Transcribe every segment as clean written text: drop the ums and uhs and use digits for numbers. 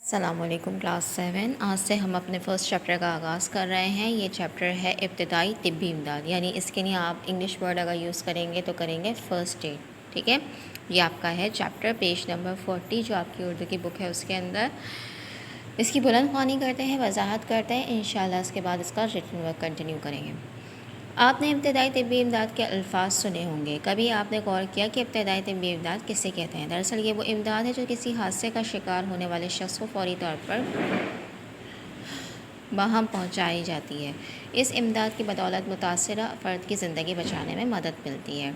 السلام علیکم کلاس 7۔ آج سے ہم اپنے فرسٹ چیپٹر کا آغاز کر رہے ہیں۔ یہ چیپٹر ہے ابتدائی طبی امداد، یعنی اس کے لیے آپ انگلش ورڈ اگر یوز کریں گے تو کریں گے فرسٹ ایڈ، ٹھیک ہے۔ یہ آپ کا ہے چیپٹر، پیج نمبر 40 جو آپ کی اردو کی بک ہے اس کے اندر۔ اس کی بلند خوانی کرتے ہیں، وضاحت کرتے ہیں، انشاءاللہ اس کے بعد اس کا ریٹن ورک کنٹینیو کریں گے۔ آپ نے ابتدائی طبی امداد کے الفاظ سنے ہوں گے۔ کبھی آپ نے غور کیا کہ ابتدائی طبی امداد کسے کہتے ہیں؟ دراصل یہ وہ امداد ہے جو کسی حادثے کا شکار ہونے والے شخص کو فوری طور پر باہم پہنچائی جاتی ہے۔ اس امداد کی بدولت متاثرہ فرد کی زندگی بچانے میں مدد ملتی ہے۔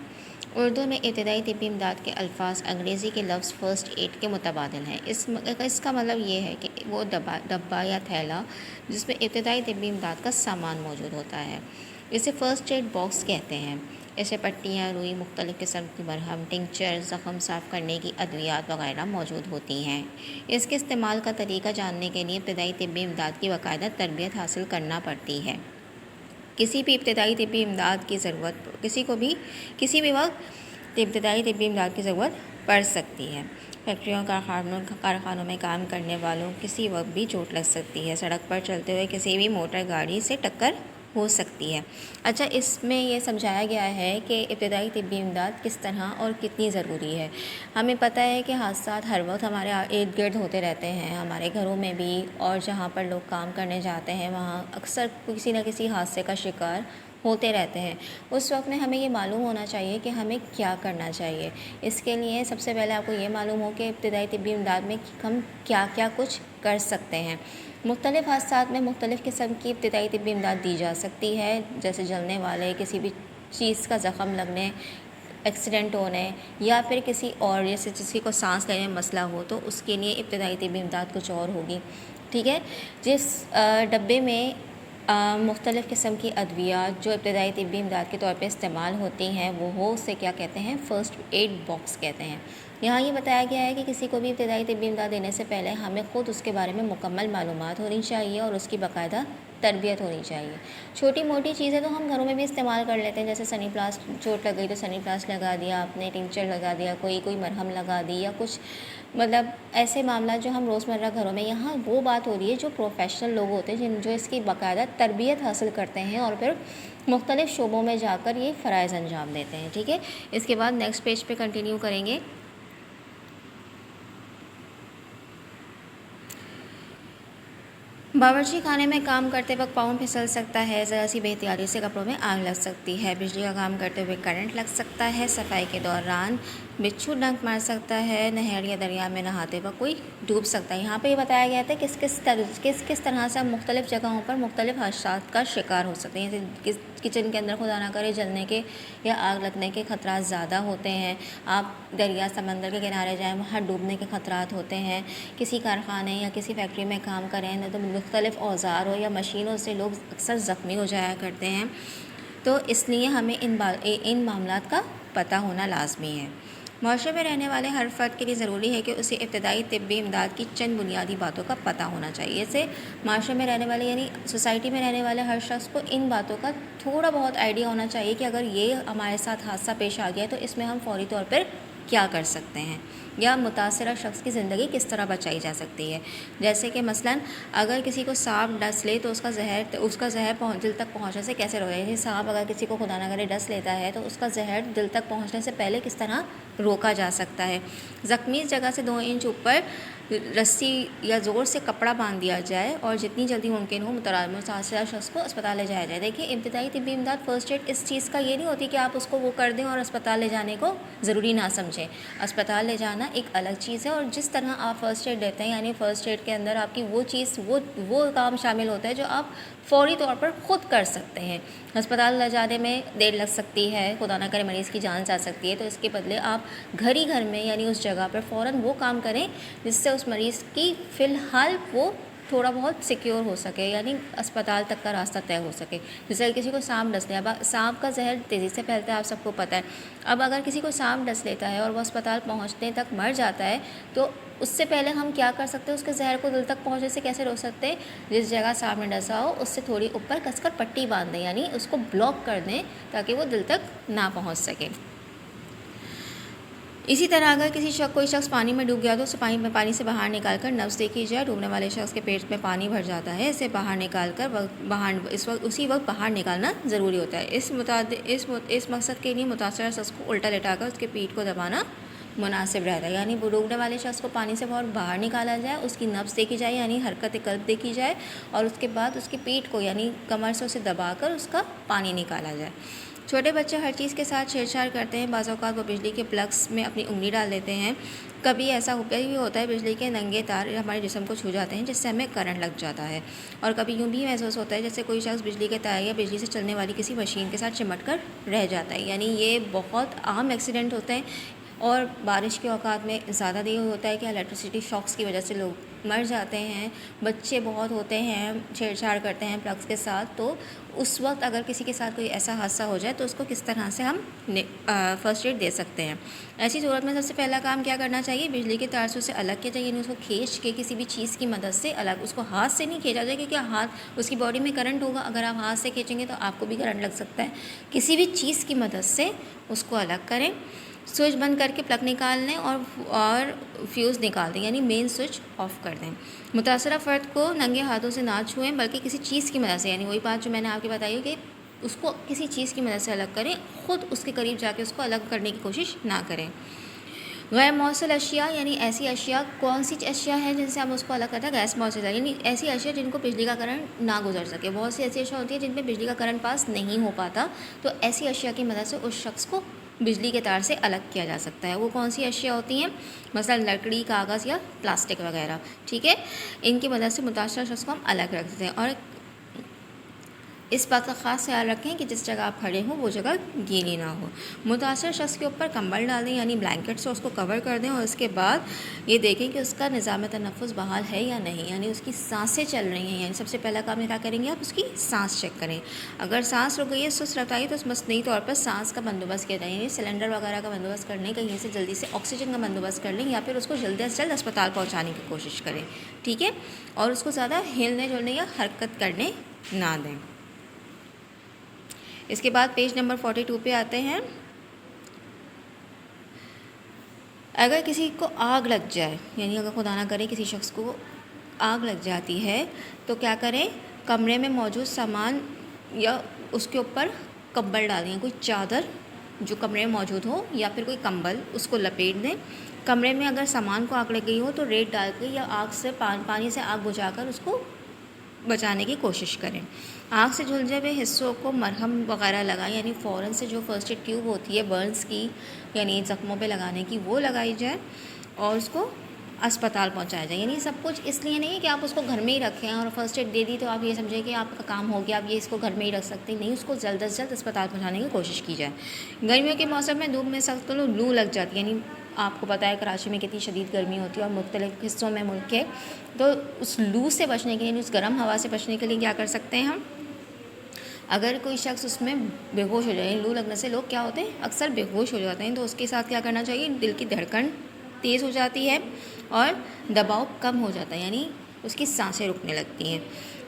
اردو میں ابتدائی طبی امداد کے الفاظ انگریزی کے لفظ فرسٹ ایڈ کے متبادل ہیں۔ اس کا مطلب یہ ہے کہ وہ ڈبہ یا تھیلا جس میں ابتدائی طبی امداد کا سامان موجود ہوتا ہے، اسے فرسٹ ایڈ باکس کہتے ہیں۔ اسے پٹیاں، روئی، مختلف قسم کی مرہم، ٹنکچر، زخم صاف کرنے کی ادویات وغیرہ موجود ہوتی ہیں۔ اس کے استعمال کا طریقہ جاننے کے لیے ابتدائی طبی امداد کی باقاعدہ تربیت حاصل کرنا پڑتی ہے۔ کسی بھی ابتدائی طبی امداد کی ضرورت کسی بھی وقت ابتدائی طبی امداد کی ضرورت پڑ سکتی ہے۔ فیکٹریوں، کارخانوں میں کام کرنے والوں کسی وقت بھی چوٹ لگ سکتی ہے۔ سڑک پر چلتے ہوئے کسی بھی موٹر گاڑی سے ٹکر ہو سکتی ہے۔ اچھا، اس میں یہ سمجھایا گیا ہے کہ ابتدائی طبی امداد کس طرح اور کتنی ضروری ہے۔ ہمیں پتہ ہے کہ حادثات ہر وقت ہمارے ارد گرد ہوتے رہتے ہیں، ہمارے گھروں میں بھی، اور جہاں پر لوگ کام کرنے جاتے ہیں وہاں اکثر کسی نہ کسی حادثے کا شکار ہوتے رہتے ہیں۔ اس وقت میں ہمیں یہ معلوم ہونا چاہیے کہ ہمیں کیا کرنا چاہیے۔ اس کے لیے سب سے پہلے آپ کو یہ معلوم ہو کہ ابتدائی طبی امداد میں ہم کیا کیا کچھ کر سکتے ہیں۔ مختلف حادثات میں مختلف قسم کی ابتدائی طبی امداد دی جا سکتی ہے، جیسے جلنے والے، کسی بھی چیز کا زخم لگنے، ایکسیڈنٹ ہونے، یا پھر کسی اور جیسے کسی کو سانس لینے میں مسئلہ ہو تو اس کے لیے ابتدائی طبی امداد کچھ اور ہوگی، ٹھیک ہے۔ جس ڈبے میں مختلف قسم کی ادویات جو ابتدائی طبی امداد کے طور پہ استعمال ہوتی ہیں وہ اسے کیا کہتے ہیں؟ فرسٹ ایڈ باکس کہتے ہیں۔ یہاں یہ بتایا گیا ہے کہ کسی کو بھی ابتدائی طبی امداد دینے سے پہلے ہمیں خود اس کے بارے میں مکمل معلومات ہونی چاہیے اور اس کی باقاعدہ تربیت ہونی چاہیے۔ چھوٹی موٹی چیزیں تو ہم گھروں میں بھی استعمال کر لیتے ہیں، جیسے سنی پلاس، چوٹ لگ گئی تو سنی پلاس لگا دیا آپ نے، ٹنکچر لگا دیا، کوئی مرہم لگا دی، یا کچھ مطلب ایسے معاملات جو ہم روزمرہ گھروں میں۔ یہاں وہ بات ہو رہی ہے جو پروفیشنل لوگ ہوتے ہیں جو اس کی باقاعدہ تربیت حاصل کرتے ہیں اور پھر مختلف شعبوں میں جا کر یہ فرائض انجام دیتے ہیں، ٹھیک ہے۔ اس کے بعد نیکسٹ پیج پہ کنٹینیو کریں گے۔ باورچی خانے میں کام کرتے وقت پاؤں پھسل سکتا ہے، ذرا سی بے احتیاطی سے کپڑوں میں آگ لگ سکتی ہے، بجلی کا کام کرتے ہوئے کرنٹ لگ سکتا ہے، صفائی کے دوران بچھو ڈنک مار سکتا ہے، نہر یا دریا میں نہاتے وقت کوئی ڈوب سکتا ہے۔ یہاں پہ یہ بتایا گیا تھا کس طرح سے ہم مختلف جگہوں پر مختلف حادثات کا شکار ہو سکتے ہیں، جیسے کچن کے اندر خدا نہ کرے جلنے کے یا آگ لگنے کے خطرات زیادہ ہوتے ہیں۔ آپ دریا سمندر کے کنارے جائیں، وہاں ڈوبنے کے خطرات ہوتے ہیں۔ کسی کارخانے یا کسی فیکٹری میں کام کریں تو مختلف اوزاروں یا مشینوں سے لوگ اکثر زخمی ہو جایا کرتے ہیں، تو اس لیے ہمیں ان معاملات کا پتہ ہونا لازمی ہے۔ معاشرے میں رہنے والے ہر فرد کے لیے ضروری ہے کہ اسے ابتدائی طبی امداد کی چند بنیادی باتوں کا پتہ ہونا چاہیے۔ اسے معاشرے میں رہنے والے یعنی سوسائٹی میں رہنے والے ہر شخص کو ان باتوں کا تھوڑا بہت آئیڈیا ہونا چاہیے کہ اگر یہ ہمارے ساتھ حادثہ پیش آ گیا تو اس میں ہم فوری طور پر کیا کر سکتے ہیں، یا متاثرہ شخص کی زندگی کس طرح بچائی جا سکتی ہے۔ جیسے کہ مثلاً اگر کسی کو سانپ ڈس لے تو اس کا زہر دل تک پہنچنے سے کیسے روکے، یعنی سانپ اگر کسی کو خدا نہ کرے ڈس لیتا ہے تو اس کا زہر دل تک پہنچنے سے پہلے کس طرح روکا جا سکتا ہے۔ زخمی جگہ سے 2 انچ اوپر رسی یا زور سے کپڑا باندھ دیا جائے اور جتنی جلدی ممکن ہو متاثرہ شخص کو اسپتال لے جایا جائے۔ دیکھیے، ابتدائی طبی امداد فرسٹ ایڈ اس چیز کا یہ نہیں ہوتی کہ آپ اس کو وہ کر دیں اور اسپتال لے جانے کو ضروری نہ سمجھیں۔ اسپتال لے جانا ایک الگ چیز ہے، اور جس طرح آپ فرسٹ ایڈ دیتے ہیں، یعنی فرسٹ ایڈ کے اندر آپ کی وہ کام شامل ہوتا ہے جو آپ فوری طور پر خود کر سکتے ہیں۔ اسپتال لے جانے میں دیر لگ سکتی ہے، خدا نہ کرے مریض کی جان جا سکتی ہے، تو اس کے بدلے آپ گھر میں یعنی اس جگہ پر فوراً وہ کام کریں جس سے اس مریض کی فی الحال وہ تھوڑا بہت سیکیور ہو سکے، یعنی اسپتال تک کا راستہ طے ہو سکے۔ جیسے کسی کو سانپ ڈس لیا، سانپ کا زہر تیزی سے پھیلتا ہے، آپ سب کو پتہ ہے۔ اب اگر کسی کو سانپ ڈس لیتا ہے اور وہ اسپتال پہنچنے تک مر جاتا ہے تو اس سے پہلے ہم کیا کر سکتے ہیں؟ اس کے زہر کو دل تک پہنچنے سے کیسے روک سکتے ہیں؟ جس جگہ سانپ نے ڈسا ہو اس سے تھوڑی اوپر کس کر پٹی باندھ دیں، یعنی اس کو بلاک کر دیں تاکہ وہ دل تک نہ پہنچ سکے۔ اسی طرح اگر کوئی شخص پانی میں ڈوب گیا تو اسے پانی سے باہر نکال کر نبض دیکھی جائے. ڈوبنے والے شخص کے پیٹ میں پانی بھر جاتا ہے, اسے باہر نکال کر اسی وقت باہر نکالنا ضروری ہوتا ہے. اس مقصد کے لیے متاثرہ شخص کو الٹا لٹا کر اس کے پیٹھ کو دبانا مناسب رہتا ہے. یعنی ڈوبنے والے شخص کو پانی سے باہر نکالا جائے, اس کی نبض دیکھی جائے یعنی حرکت قلب دیکھی جائے, اور اس کے بعد اس کی پیٹھ کو یعنی کمر سے اسے دبا کر اس کا پانی نکالا جائے. چھوٹے بچے ہر چیز کے ساتھ چھیڑ چھاڑ کرتے ہیں. بعض اوقات وہ بجلی کے پلگس میں اپنی انگلی ڈال دیتے ہیں. کبھی ایسا بھی ہوتا ہے بجلی کے ننگے تار ہمارے جسم کو چھو جاتے ہیں جس سے ہمیں کرنٹ لگ جاتا ہے. اور کبھی یوں بھی محسوس ہوتا ہے جیسے کوئی شخص بجلی کے تار یا بجلی سے چلنے والی کسی مشین کے ساتھ چمٹ کر رہ جاتا ہے. یعنی یہ بہت عام ایکسیڈنٹ ہوتے ہیں, اور بارش کے اوقات میں زیادہ یہ ہوتا ہے کہ الیکٹریسٹی شاکس کی وجہ سے لوگ مر جاتے ہیں. بچے بہت ہوتے ہیں, چھیڑ چھاڑ کرتے ہیں پلگس کے ساتھ. تو اس وقت اگر کسی کے ساتھ کوئی ایسا حادثہ ہو جائے تو اس کو کس طرح سے ہم فرسٹ ایڈ دے سکتے ہیں. ایسی صورت میں سب سے پہلا کام کیا کرنا چاہیے, بجلی کے تار سے اسے الگ کیا جائے, یعنی اس کو کھینچ کے کسی بھی چیز کی مدد سے الگ. اس کو ہاتھ سے نہیں کھینچا جائے کیونکہ اس کی باڈی میں کرنٹ ہوگا. اگر آپ ہاتھ سے کھینچیں گے تو آپ کو بھی کرنٹ لگ سکتا ہے. کسی بھی چیز کی مدد سے اس کو الگ کریں. سوئچ بند کر کے پلگ نکال لیں اور فیوز نکال دیں, یعنی مین سوئچ آف کر دیں. متاثرہ فرد کو ننگے ہاتھوں سے نہ چھوئیں بلکہ کسی چیز کی مدد سے, یعنی وہی بات جو میں نے آپ کو بتائی ہے کہ اس کو کسی چیز کی مدد سے الگ کریں. خود اس کے قریب جا کے اس کو الگ کرنے کی کوشش نہ کریں. غیر موصل اشیاء یعنی ایسی اشیاء, کون سی اشیاء ہیں جن سے ہم اس کو الگ کرتے ہیں, غیر موصل یعنی ایسی اشیاء جن کو بجلی کا کرنٹ نہ گزر سکے. بہت سی ایسی اشیاء ہوتی ہیں جن پہ بجلی کا کرنٹ پاس نہیں ہو پاتا, تو ایسی اشیاء کی مدد سے اس شخص کو بجلی کے تار سے الگ کیا جا سکتا ہے. وہ کون سی اشیاء ہوتی ہیں, مثلا لکڑی, کاغذ یا پلاسٹک وغیرہ. ٹھیک ہے, ان کی مدد سے متاثرہ شخص کو ہم الگ رکھ دیتے ہیں. اور اس بات کا خاص خیال رکھیں کہ جس جگہ آپ کھڑے ہوں وہ جگہ گیلی نہ ہو. متاثرہ شخص کے اوپر کمبل ڈال دیں یعنی بلینکٹ سے اس کو کور کر دیں, اور اس کے بعد یہ دیکھیں کہ اس کا نظام تنفس بحال ہے یا نہیں, یعنی اس کی سانسیں چل رہی ہیں. یعنی سب سے پہلا کام کیا کریں گے, آپ اس کی سانس چیک کریں. اگر سانس رک گئی ہے, سست رفتاری, تو مصنوعی طور پر سانس کا بندوبست کیا جائے, یعنی سلنڈر وغیرہ کا بندوبست کرنے, کہیں سے جلدی سے آکسیجن کا بندوبست کر لیں, یا پھر اس کو جلد از جلد اسپتال پہنچانے کی کوشش کریں. ٹھیک ہے, اور اس کو زیادہ ہلنے جلنے یا حرکت کرنے نہ دیں. اس کے بعد پیج نمبر 42 پہ آتے ہیں. اگر کسی کو آگ لگ جائے, یعنی اگر خدا نہ کرے کسی شخص کو آگ لگ جاتی ہے تو کیا کریں, کمرے میں موجود سامان یا اس کے اوپر کمبل ڈالیں, کوئی چادر جو کمرے میں موجود ہو یا پھر کوئی کمبل, اس کو لپیٹ دیں. کمرے میں اگر سامان کو آگ لگ گئی ہو تو ریت ڈال کے یا آگ سے پانی سے آگ بجھا کر اس کو بچانے کی کوشش کریں. آگ سے جھلسے ہوئے حصوں کو مرہم وغیرہ لگائیں, یعنی فوراً سے جو فرسٹ ایڈ ٹیوب ہوتی ہے برنس کی, یعنی زخموں پہ لگانے کی, وہ لگائی جائے اور اس کو اسپتال پہنچایا جائے. یعنی سب کچھ اس لیے نہیں کہ آپ اس کو گھر میں ہی رکھیں اور فرسٹ ایڈ دے دی تو آپ یہ سمجھیں کہ آپ کا کام ہو گیا, آپ یہ اس کو گھر میں ہی رکھ سکتے نہیں. اس کو جلد از جلد اسپتال پہنچانے کی کوشش کی جائے. گرمیوں کے موسم میں دھوپ میں سخت لو لگ جاتی ہے, یعنی آپ کو پتہ ہے کراچی میں کتنی شدید گرمی ہوتی ہے اور مختلف حصوں میں ملک کے, تو اس لو سے بچنے کے لیے, اس گرم ہوا سے بچنے کے لیے کیا کر سکتے ہیں ہم. اگر کوئی شخص اس میں بے ہوش ہو جائے, لو لگنے سے لوگ کیا ہوتے ہیں اکثر بے ہوش ہو جاتے ہیں, تو اس کے ساتھ کیا کرنا چاہیے, دل کی دھڑکن تیز ہو جاتی ہے اور دباؤ کم ہو جاتا ہے, یعنی اس کی سانسیں رکنے لگتی ہیں.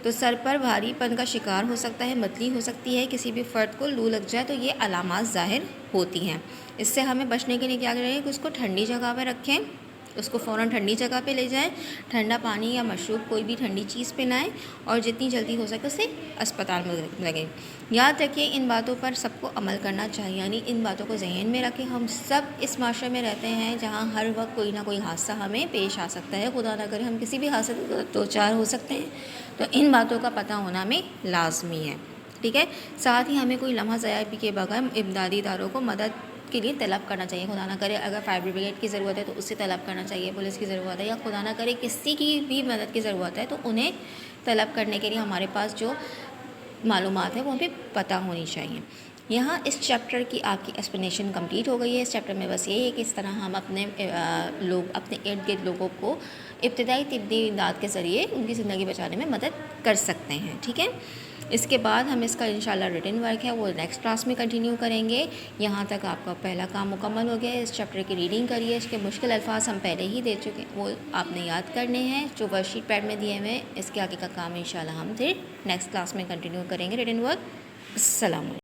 تو سر پر بھاری پن کا شکار ہو سکتا ہے, متلی ہو سکتی ہے. کسی بھی فرد کو لو لگ جائے تو یہ علامات ظاہر ہوتی ہیں. اس سے ہمیں بچنے کے لیے کیا کریں کہ اس کو ٹھنڈی جگہ پہ رکھیں, اس کو فوراً ٹھنڈی جگہ پہ لے جائیں, ٹھنڈا پانی یا مشروب کوئی بھی ٹھنڈی چیز پلائیں, اور جتنی جلدی ہو سکے اسے اسپتال میں لگیں. یاد رکھیے ان باتوں پر سب کو عمل کرنا چاہیے, یعنی ان باتوں کو ذہن میں رکھیں. ہم سب اس معاشرے میں رہتے ہیں جہاں ہر وقت کوئی نہ کوئی حادثہ ہمیں پیش آ سکتا ہے. خدا نہ کرے ہم کسی بھی حادثے سے دو چار ہو سکتے ہیں, تو ان باتوں کا پتہ ہونا ہمیں لازمی ہے. ٹھیک ہے, ساتھ ہی ہمیں کوئی لمحہ ضائع کے بغیر امدادی اداروں کو مدد کے لیے طلب کرنا چاہیے. خدا نہ کرے اگر فائر بریگیڈ کی ضرورت ہے تو اس سے طلب کرنا چاہیے, پولیس کی ضرورت ہے یا خدا نہ کرے کسی کی بھی مدد کی ضرورت ہے تو انہیں طلب کرنے کے لیے ہمارے پاس جو معلومات ہیں وہ ہمیں پتہ ہونی چاہیے. یہاں اس چیپٹر کی آپ کی ایکسپلینیشن کمپلیٹ ہو گئی ہے. اس چیپٹر میں بس یہی ہے کہ اس طرح ہم اپنے ارد گرد لوگوں کو ابتدائی طبی امداد کے ذریعے ان کی زندگی بچانے میں مدد کر سکتے ہیں. ٹھیک ہے, اس کے بعد ہم اس کا انشاءاللہ ریٹن ورک ہے وہ نیکسٹ کلاس میں کنٹینیو کریں گے. یہاں تک آپ کا پہلا کام مکمل ہو گیا ہے. اس چیپٹر کی ریڈنگ کریے, اس کے مشکل الفاظ ہم پہلے ہی دے چکے ہیں, وہ آپ نے یاد کرنے ہیں جو ورک شیٹ پیڈ میں دیے ہوئے ہیں. اس کے آگے کا کام انشاءاللہ ہم پھر نیکسٹ کلاس میں کنٹینیو کریں گے ریٹن ورک. السلام علیکم.